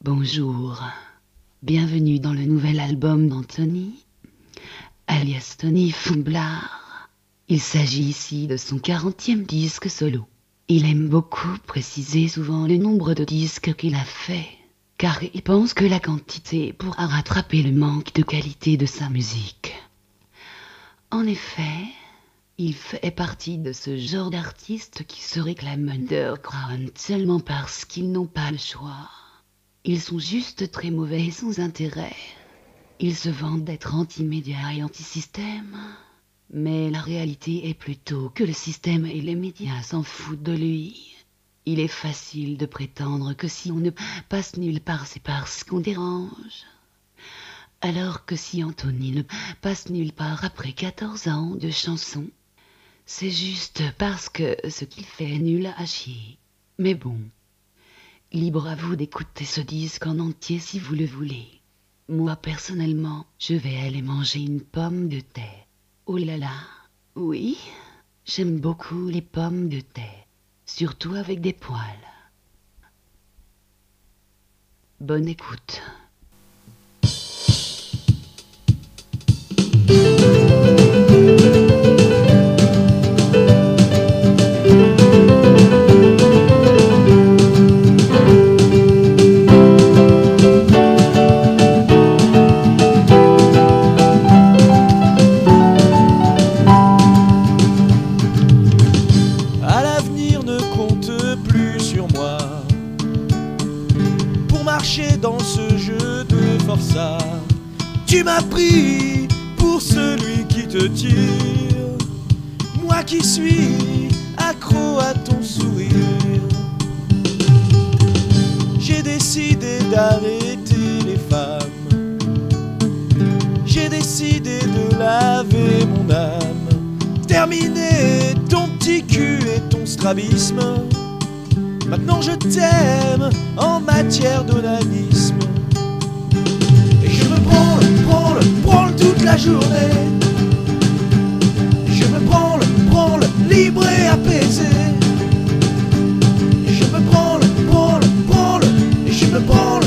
Bonjour, bienvenue dans le nouvel album d'Anthony, alias Tony Foublard. Il s'agit ici de son 40e disque solo. Il aime beaucoup préciser souvent le nombre de disques qu'il a fait, car il pense que la quantité pourra rattraper le manque de qualité de sa musique. En effet, il fait partie de ce genre d'artistes qui se réclament underground seulement parce qu'ils n'ont pas le choix. Ils sont juste très mauvais sans intérêt. Ils se vantent d'être anti-médias et anti-système. Mais la réalité est plutôt que le système et les médias s'en foutent de lui. Il est facile de prétendre que si on ne passe nulle part, c'est parce qu'on dérange. Alors que si Anthony ne passe nulle part après 14 ans de chansons, c'est juste parce que ce qu'il fait est nul à chier. Mais bon, libre à vous d'écouter ce disque en entier si vous le voulez. Moi, personnellement, je vais aller manger une pomme de terre. Oh là là, oui, j'aime beaucoup les pommes de terre, surtout avec des poils. Bonne écoute. Dans ce jeu de forçat, tu m'as pris pour celui qui te tire, moi qui suis accro à ton sourire. J'ai décidé d'arrêter les femmes, j'ai décidé de laver mon âme, terminer ton petit cul et ton strabisme. Maintenant je t'aime en matière d'onanisme. Et je me branle toute la journée. Je me branle, libre et apaisé. Et je me branle, et je me branle.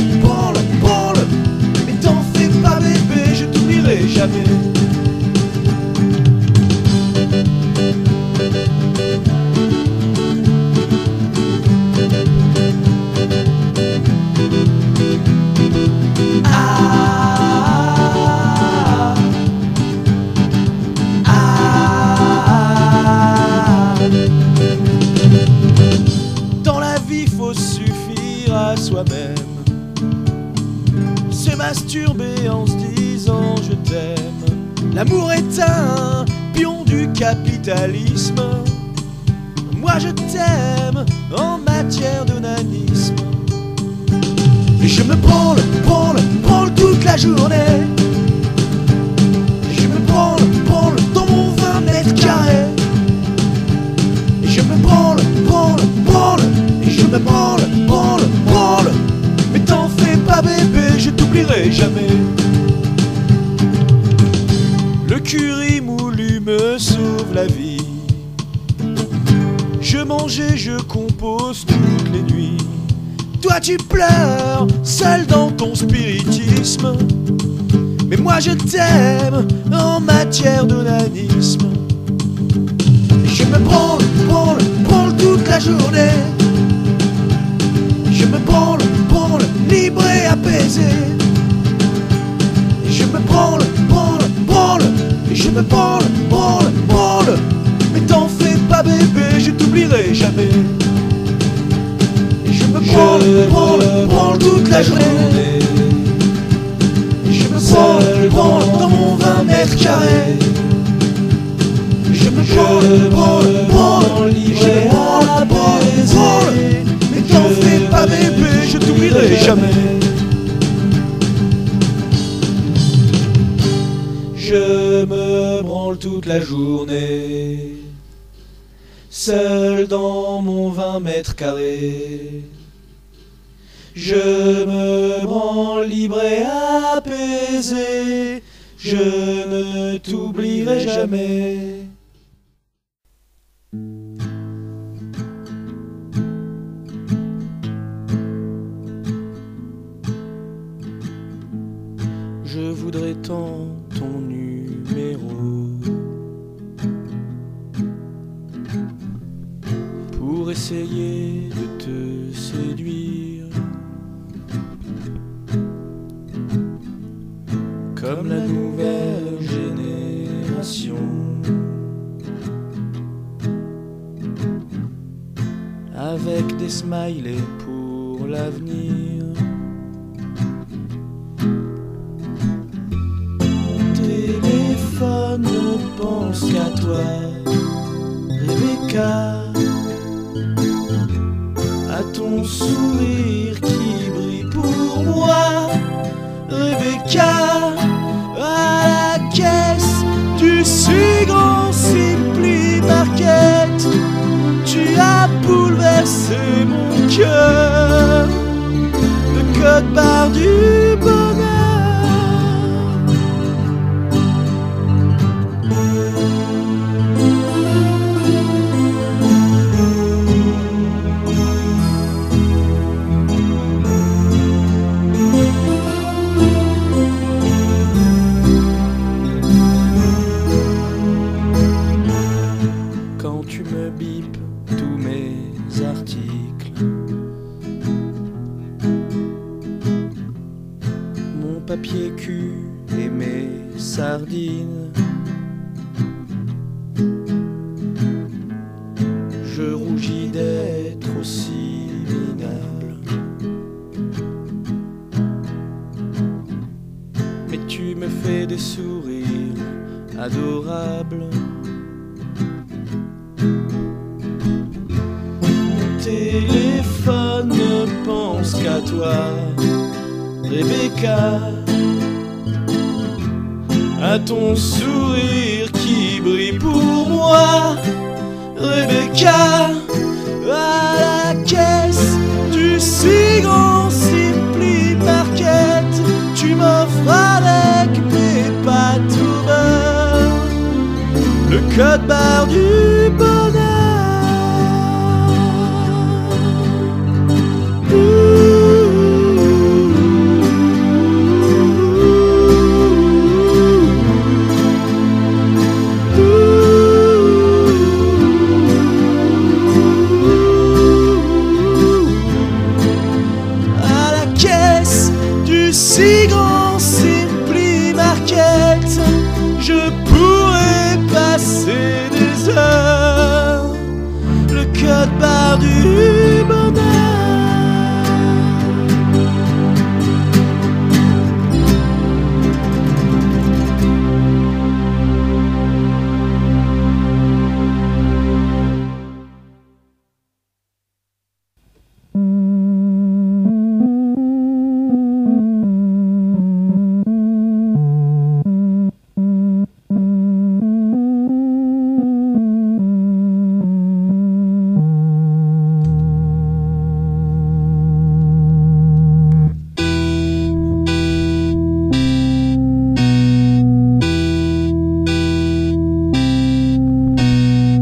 Mais t'en fais pas bébé, je t'oublierai jamais. Soi-même, se masturber en se disant je t'aime. L'amour est un pion du capitalisme. Moi je t'aime en matière d'onanisme. Et je me branle toute la journée. Et je me branle dans mon 20 mètres carrés. Et je me branle, et je me branle. Mais t'en fais pas bébé, je t'oublierai jamais. Le curry moulu me sauve la vie. Je mange et je compose toutes les nuits. Toi tu pleures, seul dans ton spiritisme. Mais moi je t'aime en matière d'onanisme. Et je me branle toute la journée. Je me branle, libre et apaisé. Et je me branle, et je me branle. Mais t'en fais pas bébé, je t'oublierai jamais. Et je me branle toute la journée. Et je me branle dans mon 20 mètres carrés. Et je me branle, libre et apaisé. Mais t'en fais pas bébé, je t'oublierai jamais. Je me branle toute la journée, seul dans mon 20 mètres carrés. Je me branle libre et apaisé. Je ne t'oublierai jamais. voudrais tant ton numéro pour essayer de te séduire, comme la nouvelle génération, avec des smileys pour l'avenir. Téléphone ne pense qu'à toi, Rebecca, à ton sourire qui brille pour moi, Rebecca, à la caisse du si grand Simply Market, tu as bouleversé mon cœur, le code barre du bonheur. Quand tu me bipes tous mes articles, mon papier cul et mes sardines, je rougis d'être aussi minable. Mais tu me fais des sourires adorables. Téléphone ne pense qu'à toi, Rebecca, à ton sourire qui brille pour moi, Rebecca, à la caisse du si grand Simply Market, tu m'offres avec mes pâtes au beurre le code barre du bonheur. Si grand Simply Market, je pourrais passer des heures, le code barre du bonheur.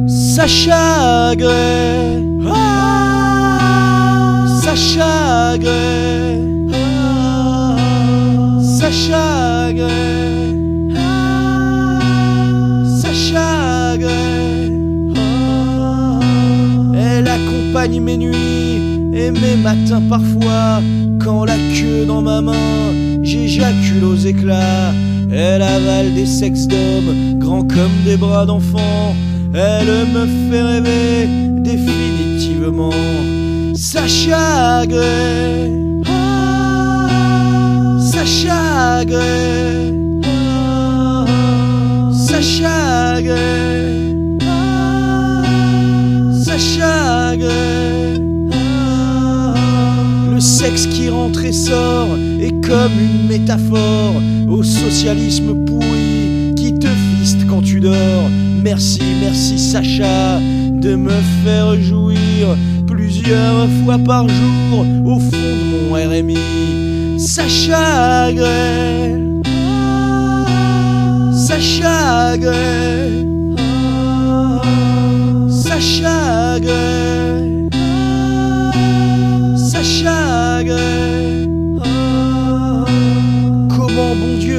Sacha Grey, Sacha Grey, Sacha Grey, Sacha Grey. Elle accompagne mes nuits et mes matins parfois, quand la queue dans ma main, j'éjacule aux éclats. Elle avale des sexes d'hommes, grands comme des bras d'enfants. Elle me fait rêver définitivement. Sacha Grey, Sacha Grey, Sacha Grey, Sacha Grey. Le sexe qui rentre et sort est comme une métaphore au socialisme pourri qui te fiste quand tu dors. Merci, merci Sacha de me faire jouir plusieurs fois par jour au fond de mon RMI. Sacha Grey, Sacha Grey, Sacha Grey, Sacha Grey. Comment bon Dieu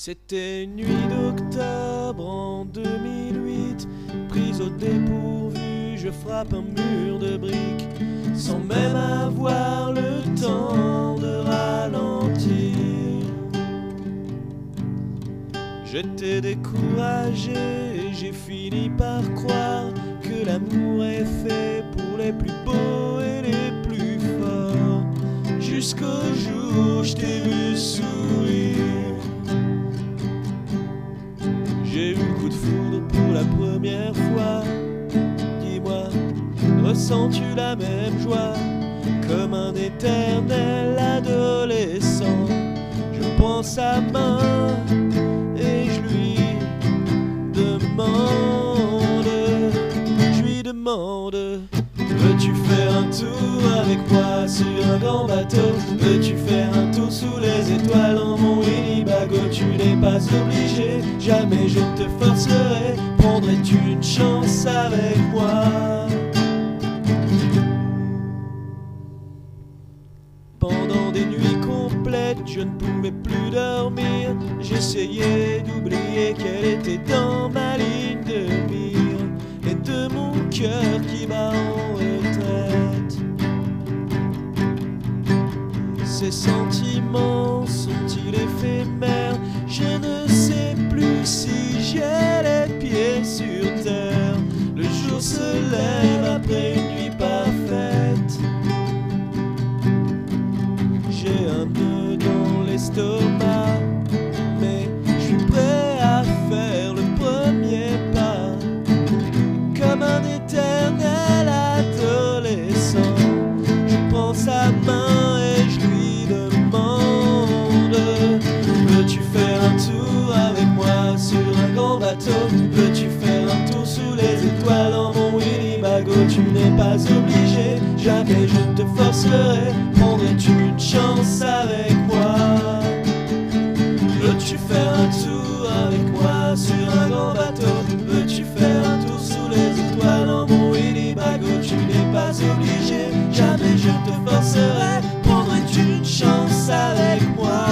C'était une nuit d'octobre en 2008, prise au dépourvu, je frappe un mur de briques, sans même avoir le temps de ralentir. J'étais découragé et j'ai fini par croire que l'amour est fait pour les plus beaux et les plus forts, jusqu'au jour où je t'ai vu sourire. J'ai eu le coup de foudre pour la première fois. Dis-moi, ressens-tu la même joie? Comme un éternel adolescent, je prends sa main et je lui demande, veux-tu faire un tour avec moi sur un grand bateau? Veux-tu faire un tour sous les étoiles en mon Winnebago? Tu n'es pas obligé, jamais je te forcerai. Prendrais-tu une chance avec moi? Pendant des nuits complètes, je ne pouvais plus dormir. J'essayais d'oublier qu'elle était dans ma ligne de mire, et de mon cœur qui bat en retraite. Ces sentiments sont-ils éphémères? Je ne sais plus si j'ai les pieds sur terre. Le jour se lève après une nuit parfaite. J'ai un nœud dans l'estomac, chance avec moi? Veux-tu faire un tour avec moi sur un grand bateau? Veux-tu faire un tour sous les étoiles en mon Winnebago? Tu n'es pas obligé, jamais je te forcerai. Prendrais-tu une chance avec moi?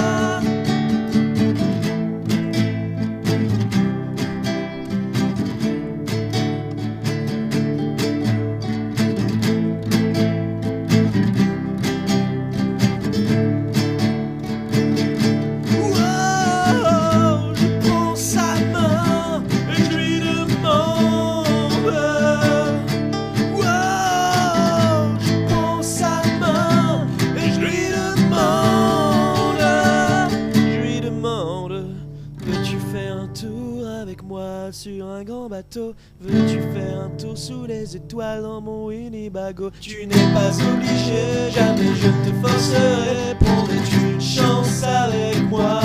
Sur un grand bateau, veux-tu faire un tour sous les étoiles dans mon Winnebago? Tu n'es pas obligé, jamais je te forcerai. Prendrais-tu une chance avec moi?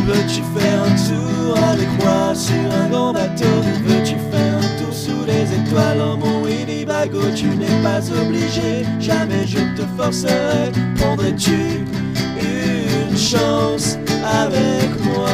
Veux-tu faire un tour avec moi sur un grand bateau? Veux-tu faire un tour sous les étoiles dans mon Winnebago? Tu n'es pas obligé, jamais je te forcerai. Prendrais-tu une chance avec moi?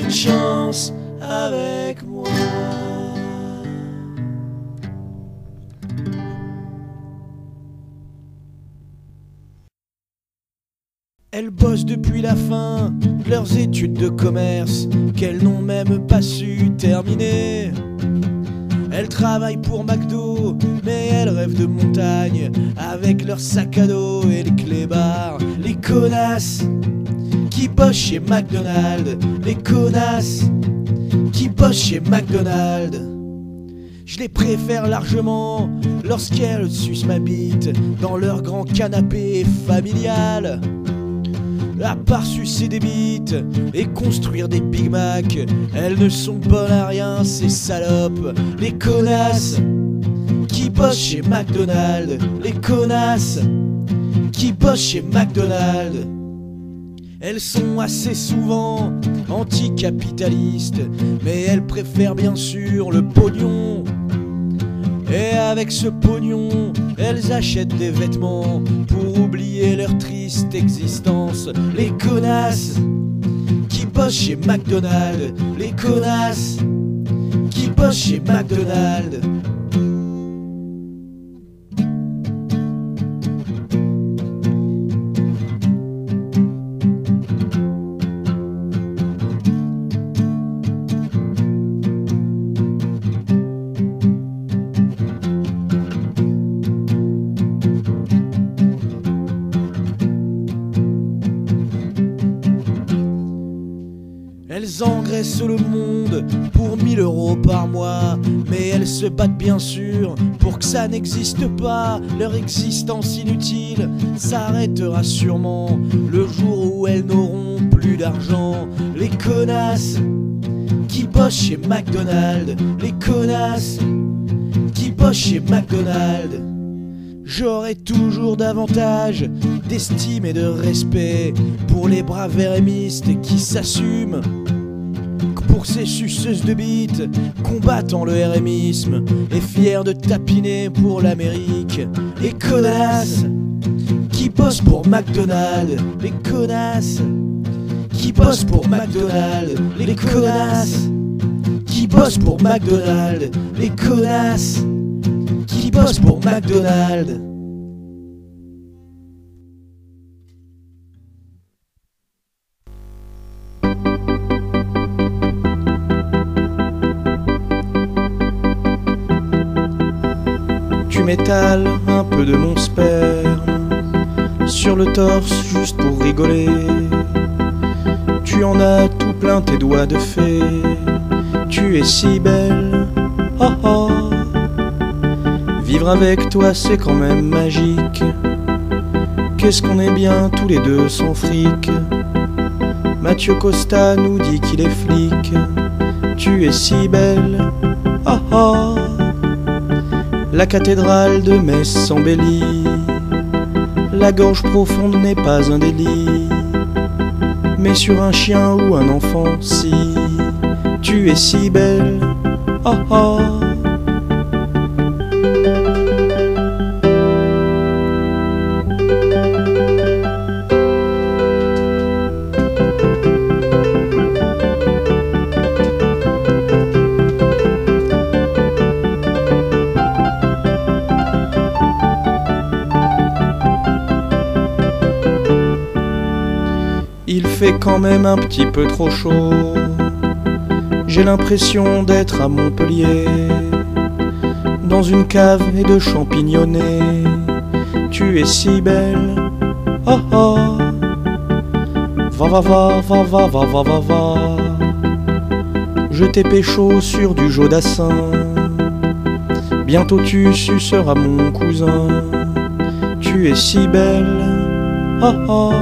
Une chance avec moi? Elles bossent depuis la fin de leurs études de commerce qu'elles n'ont même pas su terminer. Elles travaillent pour McDo, mais elles rêvent de montagne avec leur sac à dos et les clébards. Les connasses qui bossent chez McDonald's, les connasses qui bossent chez McDonald's. Je les préfère largement lorsqu'elles sucent ma bite dans leur grand canapé familial. À part sucer des bites et construire des Big Mac, elles ne sont bonnes à rien, ces salopes. Les connasses qui bossent chez McDonald's, les connasses qui bossent chez McDonald's. Elles sont assez souvent anticapitalistes, mais elles préfèrent bien sûr le pognon. Et avec ce pognon, elles achètent des vêtements pour oublier leur triste existence. Les connasses qui bossent chez McDonald's, les connasses qui bossent chez McDonald's. Elles engraissent le monde pour 1000 € par mois, mais elles se battent bien sûr pour que ça n'existe pas. Leur existence inutile s'arrêtera sûrement le jour où elles n'auront plus d'argent. Les connasses qui bossent chez McDonald's, les connasses qui bossent chez McDonald's. J'aurai toujours davantage d'estime et de respect pour les braves RMistes qui s'assument que pour ces suceuses de bites combattant le RMisme et fiers de tapiner pour l'Amérique. Les connasses qui bossent pour McDonald's, les connasses qui bossent pour McDonald's, les connasses qui bossent pour McDonald's, les connasses qui bossent pour McDonald's. Tu m'étales un peu de mon sperme sur le torse juste pour rigoler. Tu en as tout plein tes doigts de fée. Tu es si belle, oh oh. Vivre avec toi c'est quand même magique. Qu'est-ce qu'on est bien tous les deux sans fric. Mathieu Costa nous dit qu'il est flic. Tu es si belle, oh oh. La cathédrale de Metz s'embellit. La gorge profonde n'est pas un délit. mais sur un chien ou un enfant. Si tu es si belle, oh oh. Il fait quand même un petit peu trop chaud. J'ai l'impression d'être à Montpellier, dans une cave et de champignonnés. Tu es si belle, oh oh. Va va va va va va va va va. Je t'ai pécho sur du Jodassin. Bientôt tu suceras mon cousin. Tu es si belle, oh oh.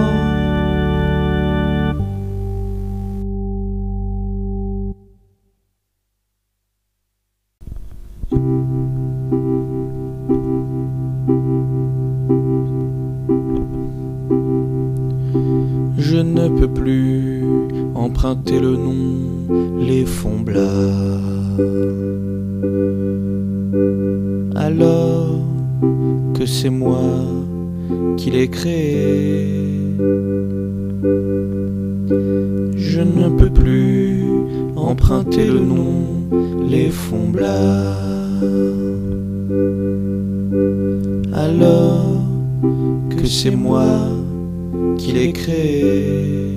Je ne peux plus emprunter le nom, les Fomblards. Alors que c'est moi qui l'ai créé. Je ne peux plus emprunter le nom, les Fomblards. Alors que c'est moi qui l'ai créé.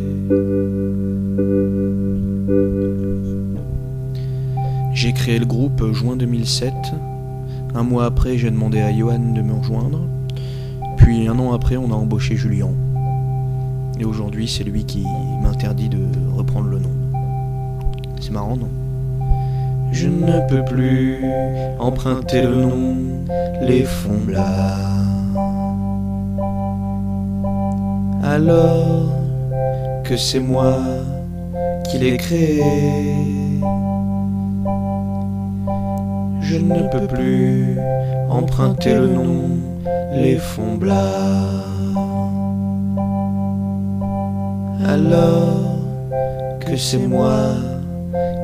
J'ai créé le groupe juin 2007. Un mois après, j'ai demandé à Johan de me rejoindre. Puis un an après, on a embauché Julien. Et aujourd'hui, c'est lui qui m'interdit de reprendre le nom. C'est marrant, non? Je ne peux plus emprunter le nom, les Fomblards. Alors que c'est moi qui l'ai créé. Je ne peux plus emprunter le nom, les Fomblards. Alors que c'est moi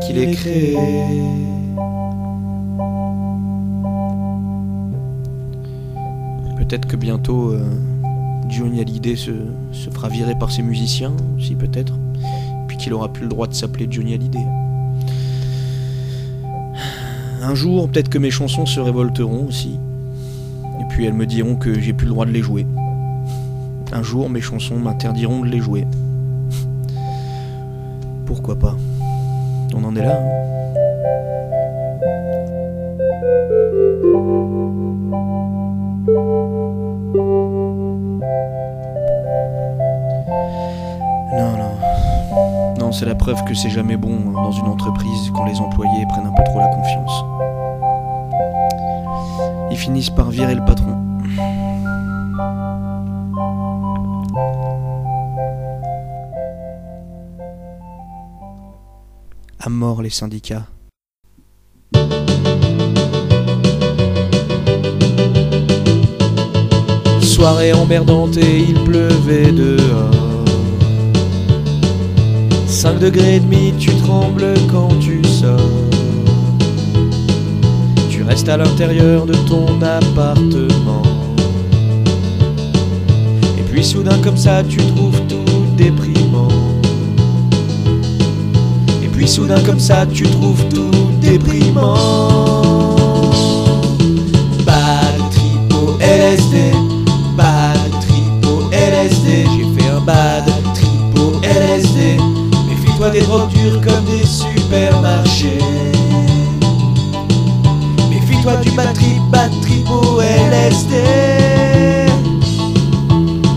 qui l'ai créé. Peut-être que bientôt Johnny Hallyday se fera virer par ses musiciens, si peut-être, puis qu'il aura plus le droit de s'appeler Johnny Hallyday. Un jour, peut-être que mes chansons se révolteront aussi, et puis elles me diront que j'ai plus le droit de les jouer. Un jour, mes chansons m'interdiront de les jouer. Pourquoi pas? On en est là, hein. Non, c'est la preuve que c'est jamais bon dans une entreprise quand les employés prennent un peu trop la confiance. Ils finissent par virer le patron. À mort les syndicats. Soirée emmerdante et il pleuvait dehors. 5 degrés et demi, tu trembles quand tu sors. Tu restes à l'intérieur de ton appartement. Et puis soudain comme ça, tu trouves tout déprimant. Et puis soudain comme ça, tu trouves tout déprimant. Bad trip au LSD, bad trip au LSD. J'ai fait un bad trip au LSD. Méfie-toi des drogues dures comme des supermarchés. Méfie-toi du bad trip au LSD.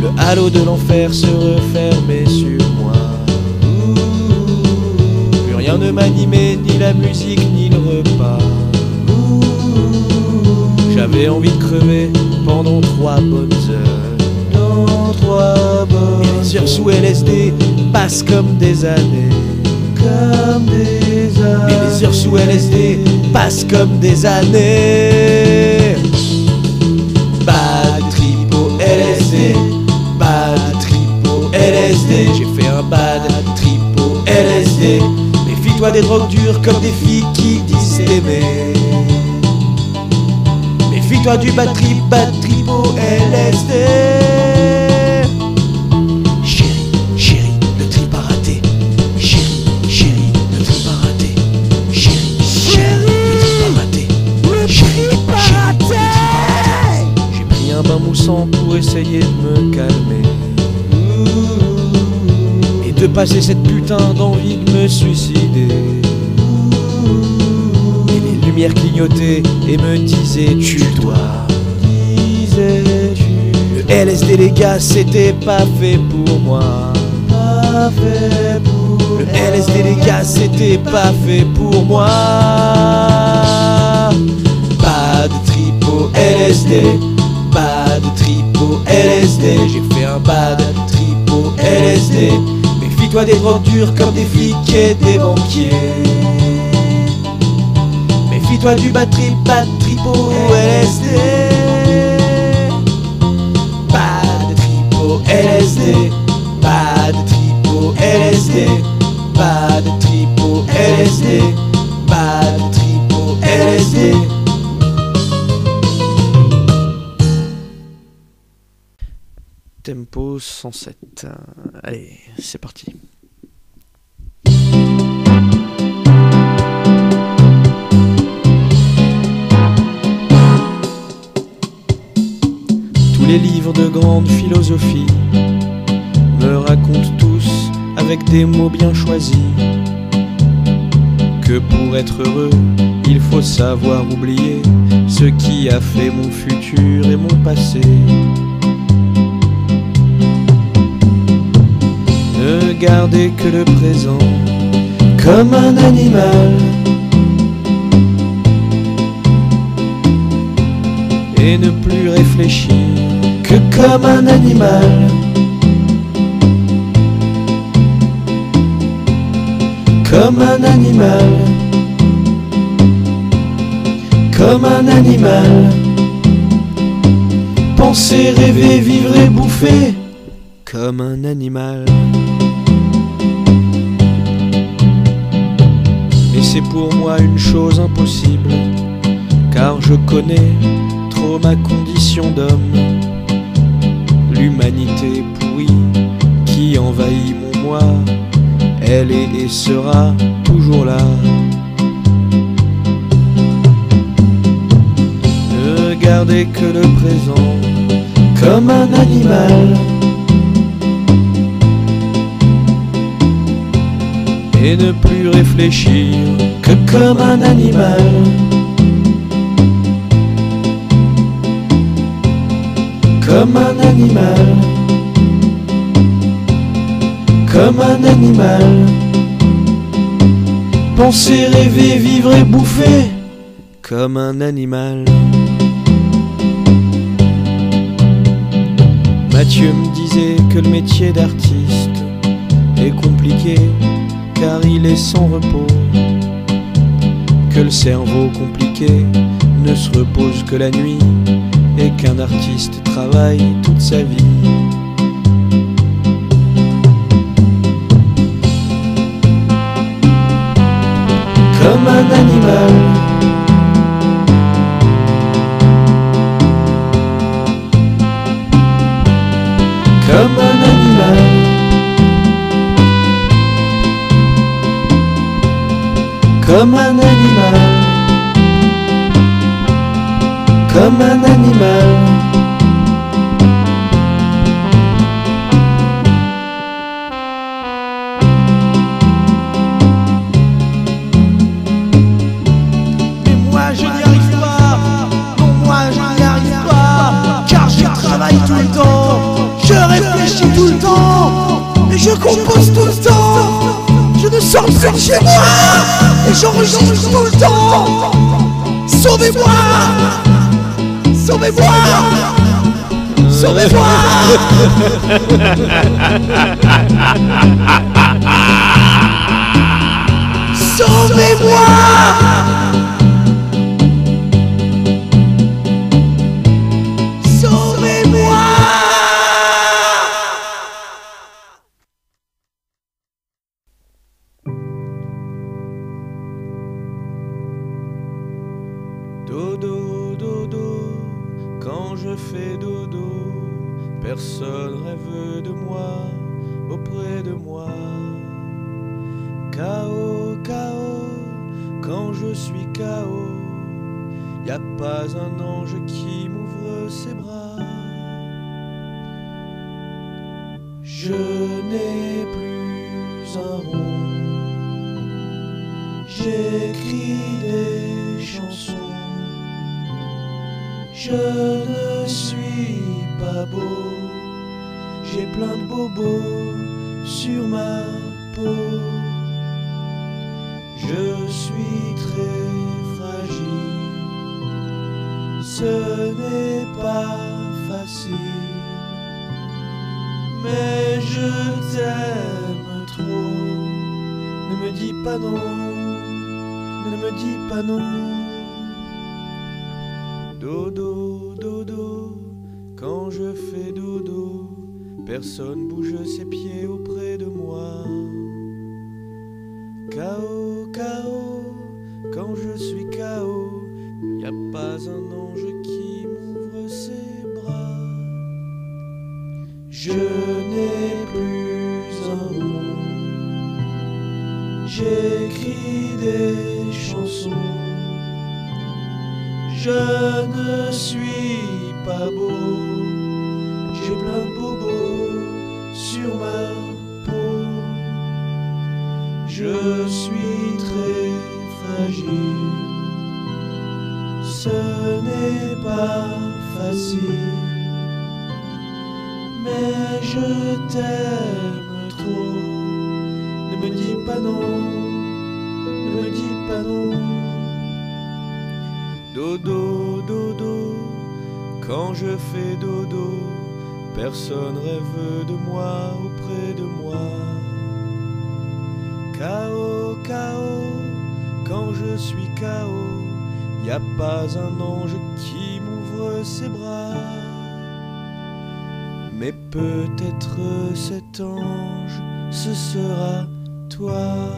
Le halo de l'enfer se refermait sur moi. Plus rien ne m'animait, ni la musique, ni le repas. J'avais envie de crever pendant 3 bonnes heures. Dans 3 bonnes heures. Et les heures sous LSD passent comme des années. Comme des années. Et les heures sous LSD passent comme des années. Bad trip au LSD, bad trip au LSD. J'ai fait un un bad trip au LSD. Méfie-toi des drogues dures comme des filles qui disent t'aimer. Méfie-toi du bad trip au LSD. Chérie, chérie, le trip a raté. Chérie, chérie, le trip a raté. Chérie, chérie, le trip a raté. Chérie, chérie, j'ai pris un bain moussant pour essayer de me calmer et de passer cette putain d'envie de me suicider. Et les lumières clignotaient et me disaient tu dois. Le LSD les gars c'était pas fait pour moi. Le LSD les gars c'était pas fait pour moi. Pas de trip au LSD, pas de trip au LSD. J'ai fait un bad trip au LSD. Méfie-toi des drogues dures comme des flics et des banquiers. Méfie-toi du bad trip au LSD. Bad trip au LSD, bad trip au LSD, bad trip au LSD, bad trip au LSD. Tempo 107. Allez, c'est parti. Tous les livres de grande philosophie me racontent tous avec des mots bien choisis que pour être heureux, il faut savoir oublier ce qui a fait mon futur et mon passé. Ne garder que le présent comme un animal et ne plus réfléchir que comme un animal. Comme un animal, comme un animal. Penser, rêver, vivre et bouffer comme un animal. Et c'est pour moi une chose impossible, car je connais trop ma condition d'homme. L'humanité pourrie qui envahit mon moi, elle est et sera toujours là. Ne gardez que le présent comme un animal et ne plus réfléchir que comme un animal. Comme un animal. Comme un animal. Penser, rêver, vivre et bouffer comme un animal. Mathieu me disait que le métier d'artiste est compliqué car il est sans repos, que le cerveau compliqué ne se repose que la nuit et qu'un artiste travaille toute sa vie. Comme un animal. Comme un animal. Comme un animal. Comme un animal. Je compose tout le temps, je ne sors plus de chez moi et j'enregistre tout le temps. Sauvez-moi, sauvez-moi, sauvez-moi. Sauvez-moi. Dodo, dodo, quand je fais dodo, personne rêve de moi, auprès de moi. Chaos, chaos, quand je suis chaos, y a pas un ange qui m'ouvre ses bras. Je n'ai plus un rond, j'écris des chansons. Je ne suis pas beau, j'ai plein de bobos sur ma peau. Je suis très fragile, ce n'est pas facile, mais je t'aime trop. Ne me dis pas non, ne me dis pas non. Dodo, dodo, quand je fais dodo, personne bouge ses pieds auprès de moi. Chaos, chaos, quand je suis chaos, y a pas un ange qui m'ouvre ses bras. Je n'ai plus un rond, j'écris des chansons. Je ne suis pas beau, j'ai plein de bobos sur ma peau. Je suis très fragile, ce n'est pas facile, mais je t'aime trop. Ne me dis pas non, ne me dis pas non. Dodo, dodo, quand je fais dodo, personne rêve de moi auprès de moi. Chaos, chaos, quand je suis chaos, y a pas un ange qui m'ouvre ses bras. Mais peut-être cet ange, ce sera toi.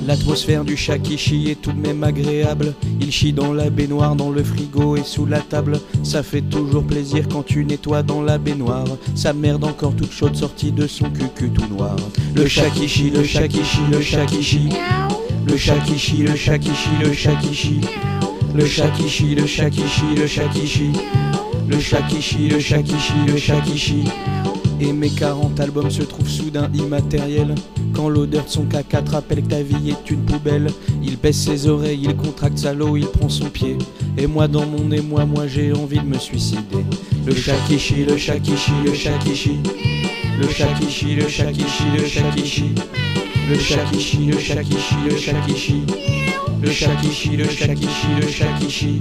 L'atmosphère du shakishi est tout de même agréable. Il chie dans la baignoire, dans le frigo et sous la table. Ça fait toujours plaisir quand tu nettoies dans la baignoire. Sa merde encore toute chaude sortie de son cucu tout noir. Le shakishi, le shakishi, le shakishi. Le shakishi, le shakishi, le shakishi. Le shakishi, le shakishi, le shakishi. Le shakishi, le shakishi, le shakishi. Et mes 40 albums se trouvent soudain immatériels. Quand l'odeur de son caca te rappelle que ta vie est une poubelle. Il baisse ses oreilles, il contracte sa l'eau, il prend son pied. Et moi dans mon émoi, moi j'ai envie de me suicider. Le shakishi, le shakishi, le shakishi. Le shakishi, le shakishi, le shakishi. Le shakishi, le shakishi, le shakishi. Le shakishi, le shakishi, le shakishi.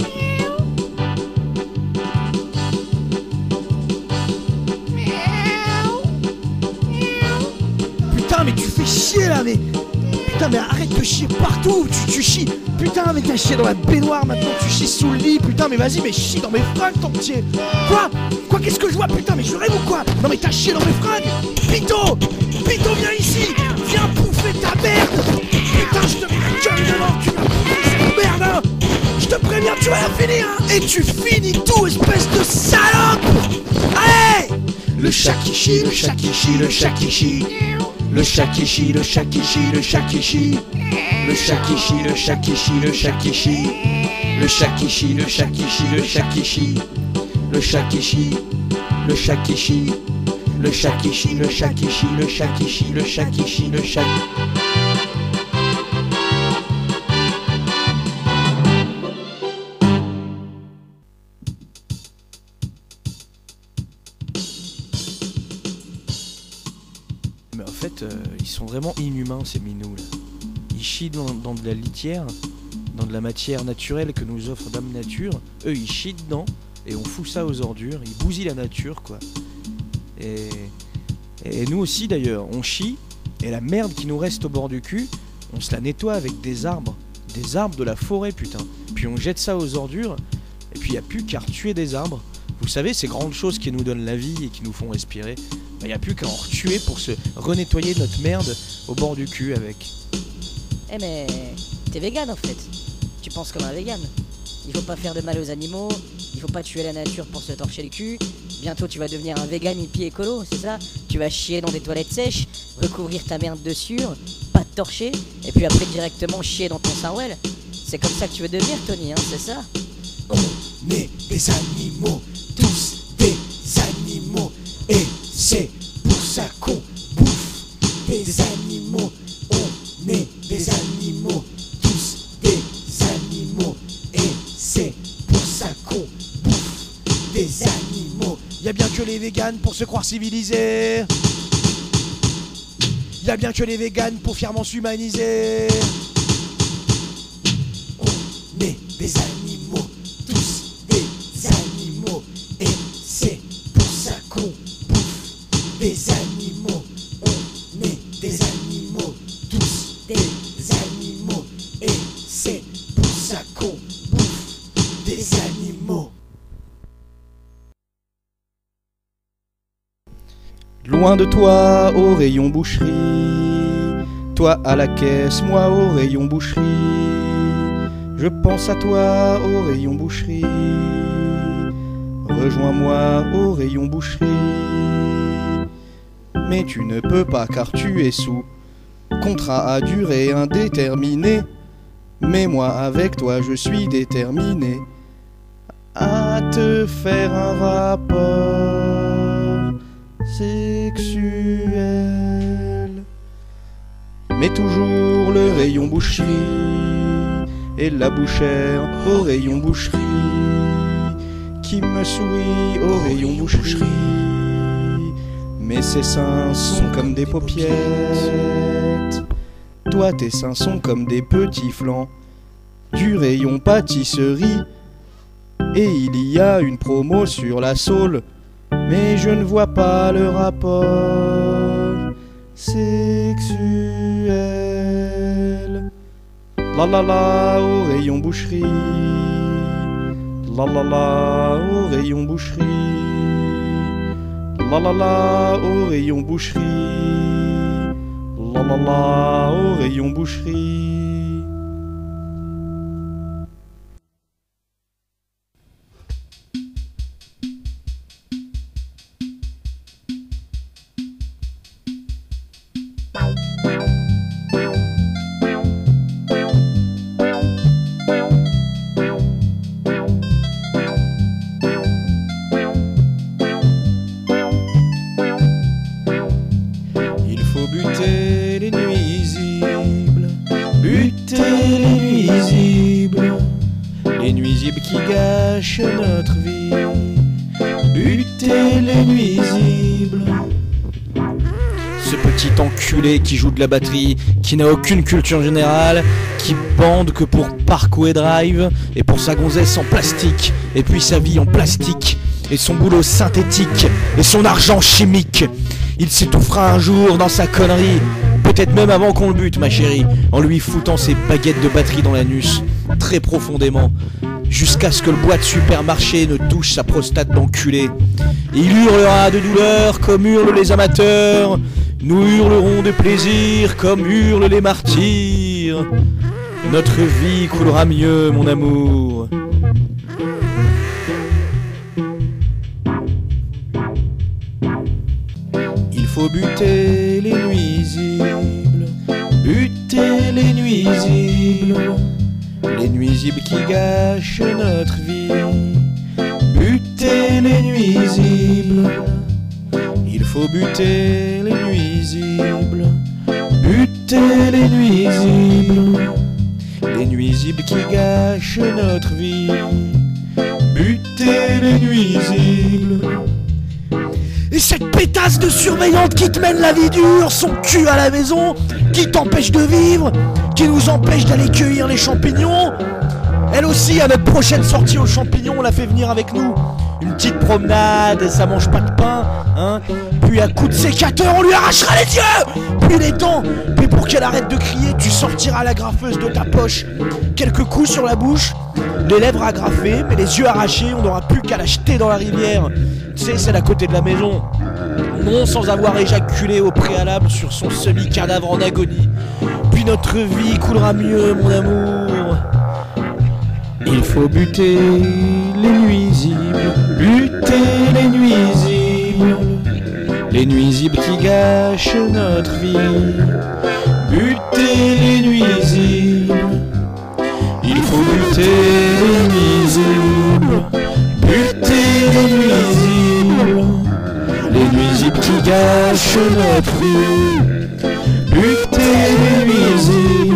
Putain mais tu fais chier là, mais putain mais arrête de chier partout, tu chies. Putain mais t'as chié dans la baignoire, maintenant tu chies sous le lit. Putain mais vas-y, mais chie dans mes fringues tant que t'y es. Quoi qu'est-ce que je vois? Putain mais je rêve ou quoi? Non mais t'as chié dans mes fringues. Pito, viens ici, viens bouffer ta merde. Putain je te mets la gueule devant, tu vas bouffer cette merde hein. Je te préviens, tu vas la finir hein. Et tu finis tout, espèce de salope. Allez. Le shakishi, le shakishi, le shakishi. Le shakishi, le shakishi, le shakishi. Le shakishi, le shakishi, le shakishi. Le shakishi, le shakishi, le shakishi. Le shakishi, le shakishi. Le shakishi, le shakishi, le shakishi, le shakishi, le shakishi. Mais en fait, ils sont vraiment inhumains ces minous là. Ils chient dans de la litière, dans de la matière naturelle que nous offre Dame Nature. Eux ils chient dedans et on fout ça aux ordures, ils bousillent la nature quoi. Et nous aussi d'ailleurs, on chie et la merde qui nous reste au bord du cul, on se la nettoie avec des arbres de la forêt putain. Puis on jette ça aux ordures Et puis il n'y a plus qu'à tuer des arbres. Vous savez, ces grandes choses qui nous donnent la vie et qui nous font respirer, il n'y a plus qu'à en tuer pour se renettoyer notre merde au bord du cul avec. Eh mais t'es vegan en fait. Tu penses comme un vegan. Il faut pas faire de mal aux animaux, il faut pas tuer la nature pour se torcher le cul. Bientôt tu vas devenir un vegan hippie écolo, c'est ça? Tu vas chier dans des toilettes sèches, recouvrir ta merde dessus, pas te torcher, et puis après directement chier dans ton Saint-Well. C'est comme ça que tu veux devenir Tony, hein, c'est ça? On est des animaux, tous des animaux, et c'est pour ça qu'on bouffe des animaux. On est des animaux, tous des animaux, et c'est pour ça qu'on bouffe des animaux. Y a bien que les véganes pour se croire civilisés. Y a bien que les véganes pour fièrement s'humaniser. On est des animaux, tous des animaux, et c'est pour ça qu'on bouffe des animaux. On est des animaux, tous des animaux, et c'est pour ça qu'on bouffe des animaux. Loin de toi au rayon boucherie, toi à la caisse, moi au rayon boucherie. Je pense à toi au rayon boucherie, rejoins-moi au rayon boucherie. Mais tu ne peux pas car tu es sous contrat à durée indéterminée. Mais moi avec toi je suis déterminé à te faire un rapport sexuel. Mais toujours le rayon boucherie et la bouchère au rayon boucherie qui me sourit au rayon boucherie. Mais ses seins sont comme des paupiettes, toi tes seins sont comme des petits flancs du rayon pâtisserie. Et il y a une promo sur la Saule, mais je ne vois pas le rapport sexuel. La la la au rayon boucherie, la la la au rayon boucherie, la la la au rayon boucherie, la la la au rayon boucherie. Buter les nuisibles, buter les nuisibles qui gâchent notre vie, buter les nuisibles. Ce petit enculé qui joue de la batterie, qui n'a aucune culture générale, qui bande que pour parcours et drive, et pour sa gonzesse en plastique, et puis sa vie en plastique, et son boulot synthétique, et son argent chimique. Il s'étouffera un jour dans sa connerie, peut-être même avant qu'on le bute ma chérie, en lui foutant ses baguettes de batterie dans l'anus, très profondément, jusqu'à ce que le bois de supermarché ne touche sa prostate d'enculé. Il hurlera de douleur comme hurlent les amateurs, nous hurlerons de plaisir comme hurlent les martyrs. Notre vie coulera mieux mon amour. Il faut buter les nuisibles, buter les nuisibles qui gâchent notre vie, buter les nuisibles. Il faut buter les nuisibles, buter les nuisibles qui gâchent notre vie, buter les nuisibles. Et cette pétasse de surveillante qui te mène la vie dure, son cul à la maison, qui t'empêche de vivre, qui nous empêche d'aller cueillir les champignons. Elle aussi, à notre prochaine sortie aux champignons, on l'a fait venir avec nous. Une une petite promenade, ça mange pas de pain, hein. Puis à coups de sécateur, on lui arrachera les yeux, puis les dents. Puis pour qu'elle arrête de crier, tu sortiras la graffeuse de ta poche. Quelques coups sur la bouche, les lèvres agrafées, mais les yeux arrachés, on n'aura plus qu'à la jeter dans la rivière. Tu sais, celle à côté de la maison. Non, sans avoir éjaculé au préalable sur son semi-cadavre en agonie. Puis notre vie coulera mieux, mon amour. Il faut buter les nuisibles, buter les nuisibles, les nuisibles qui gâchent notre vie. Buter les nuisibles, il faut buter les nuisibles, buter les nuisibles qui gâchent notre vie. Buter les nuisibles.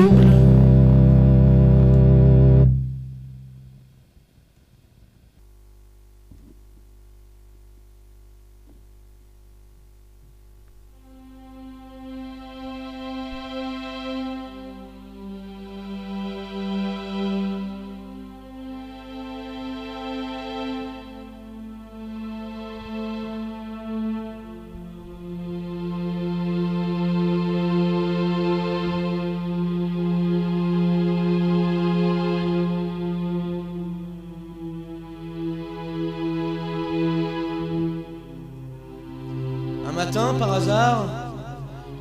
Un matin, par hasard,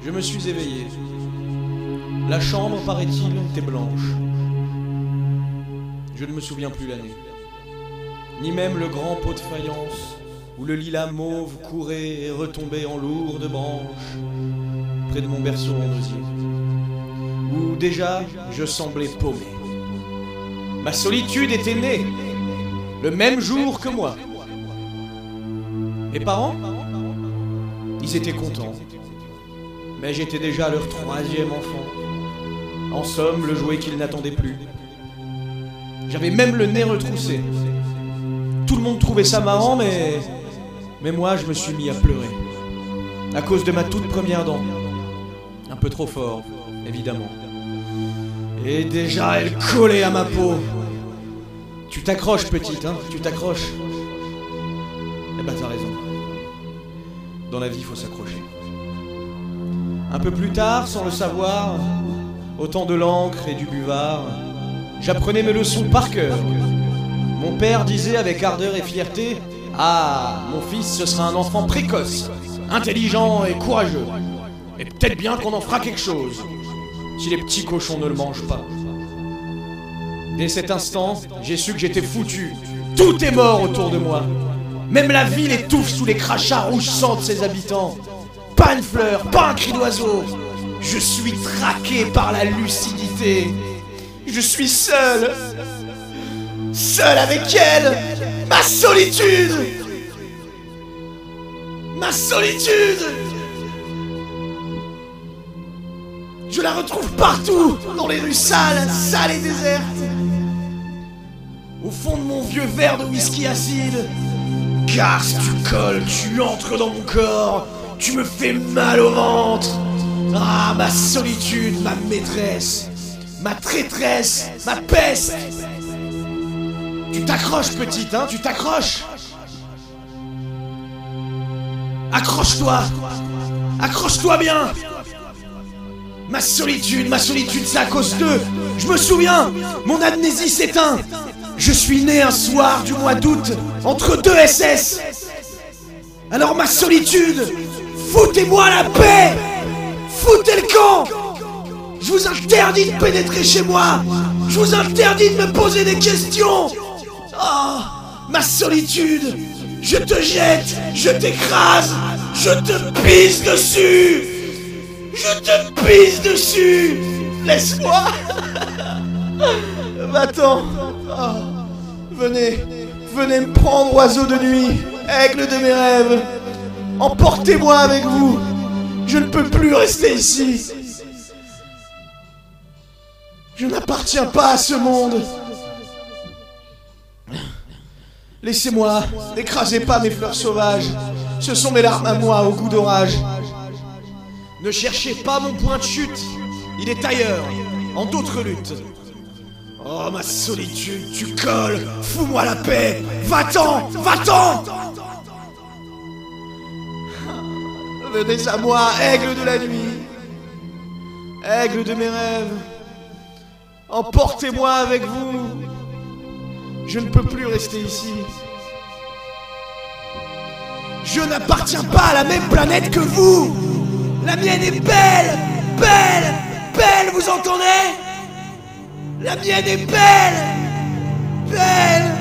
je me suis éveillé. La chambre, paraît-il, était blanche. Je ne me souviens plus l'année. Ni même le grand pot de faïence où le lilas mauve courait et retombait en lourdes branches près de mon berceau en osier. Où déjà je semblais paumé. Ma solitude était née le même jour que moi. Mes parents, ils étaient contents. Mais j'étais déjà leur 3e enfant. En somme, le jouet qu'ils n'attendaient plus. J'avais même le nez retroussé. Tout le monde trouvait ça marrant, mais moi, je me suis mis à pleurer. À cause de ma toute première dent. Un peu trop fort, évidemment. Et déjà, elle collait à ma peau. Tu t'accroches, petite, hein, tu t'accroches. Eh ben, t'as raison. Dans la vie, il faut s'accrocher. Un peu plus tard, sans le savoir, au temps de l'encre et du buvard, j'apprenais mes leçons par cœur. Mon père disait avec ardeur et fierté: « Ah, mon fils, ce sera un enfant précoce, intelligent et courageux. Et peut-être bien qu'on en fera quelque chose, si les petits cochons ne le mangent pas. » Dès cet instant, j'ai su que j'étais foutu. Tout est mort autour de moi. Même la ville étouffe sous les crachats rouges sang de ses habitants. Pas une fleur, pas un cri d'oiseau. Je suis traqué par la lucidité. Je suis seul. Seul avec elle. Ma solitude. Ma solitude. Je la retrouve partout, dans les rues sales, sales et désertes. Au fond de mon vieux verre de whisky acide. Car si tu colles, tu entres dans mon corps. Tu me fais mal au ventre. Ah, ma solitude, ma maîtresse, ma traîtresse, ma peste. Tu t'accroches, petite, hein, tu t'accroches. Accroche-toi. Accroche-toi bien. Ma solitude, c'est à cause d'eux. Je me souviens, mon amnésie s'éteint. Je suis né un soir du mois d'août, entre 2 SS. Alors ma solitude, foutez-moi la paix. Foutez le camp. Je vous interdis de pénétrer chez moi. Je vous interdis de me poser des questions. Oh, ma solitude, je te jette, je t'écrase, je te pisse dessus. Je te pisse dessus. Laisse-moi. Va-t'en. Oh, venez me prendre, oiseau de nuit, aigle de mes rêves. Emportez-moi avec vous. Je ne peux plus rester ici. Je n'appartiens pas à ce monde. Laissez-moi, n'écrasez pas mes fleurs sauvages. Ce sont mes larmes à moi au goût d'orage. Ne cherchez pas mon point de chute. Il est ailleurs, en d'autres luttes. Oh ma solitude, tu colles, fous-moi la paix, va-t'en, va-t'en. Venez à moi, aigle de la nuit, aigle de mes rêves, emportez-moi avec vous, je ne peux plus rester ici. Je n'appartiens pas à la même planète que vous. La mienne est belle, belle, belle, vous entendez? La mienne est belle, belle,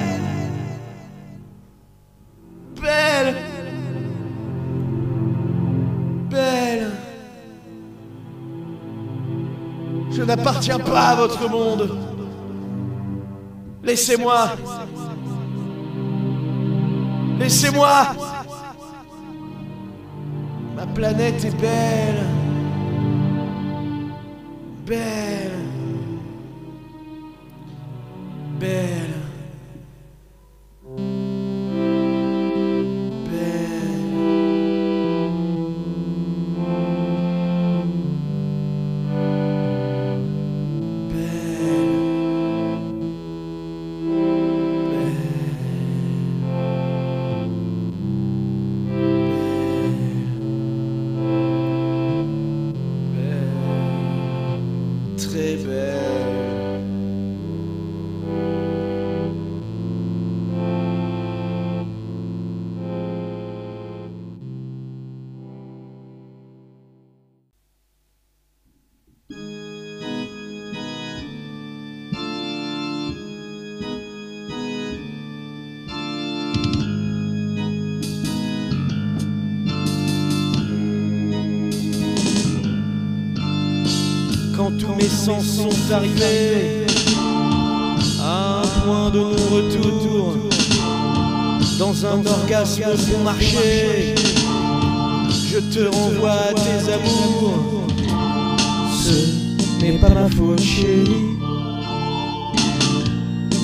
belle, belle. Je n'appartiens pas à votre monde. Laissez-moi. Laissez-moi. Ma planète est belle. Belle. Belle. Très belle. Quand tous mes sens sont arrivés à un point de non-retour, dans un orgasme bon marché, je te renvoie à tes amours. Ce n'est pas ma faute, chérie,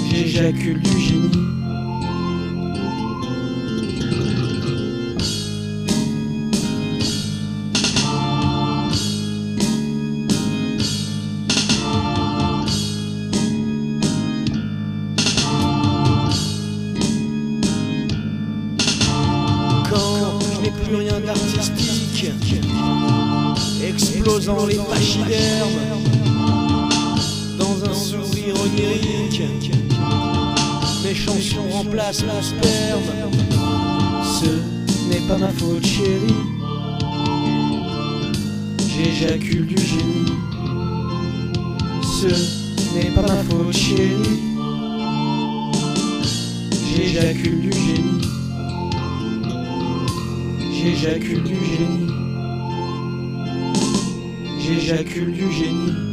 j'éjacule du génie. Plus rien d'artistique, explosant les pachydermes dans un sourire onirique, mes chansons remplacent mon sperme. Ce n'est pas ma faute, chérie, j'éjacule du génie. Ce n'est pas ma faute, chérie, j'éjacule du génie. J'éjacule du génie. J'éjacule du génie.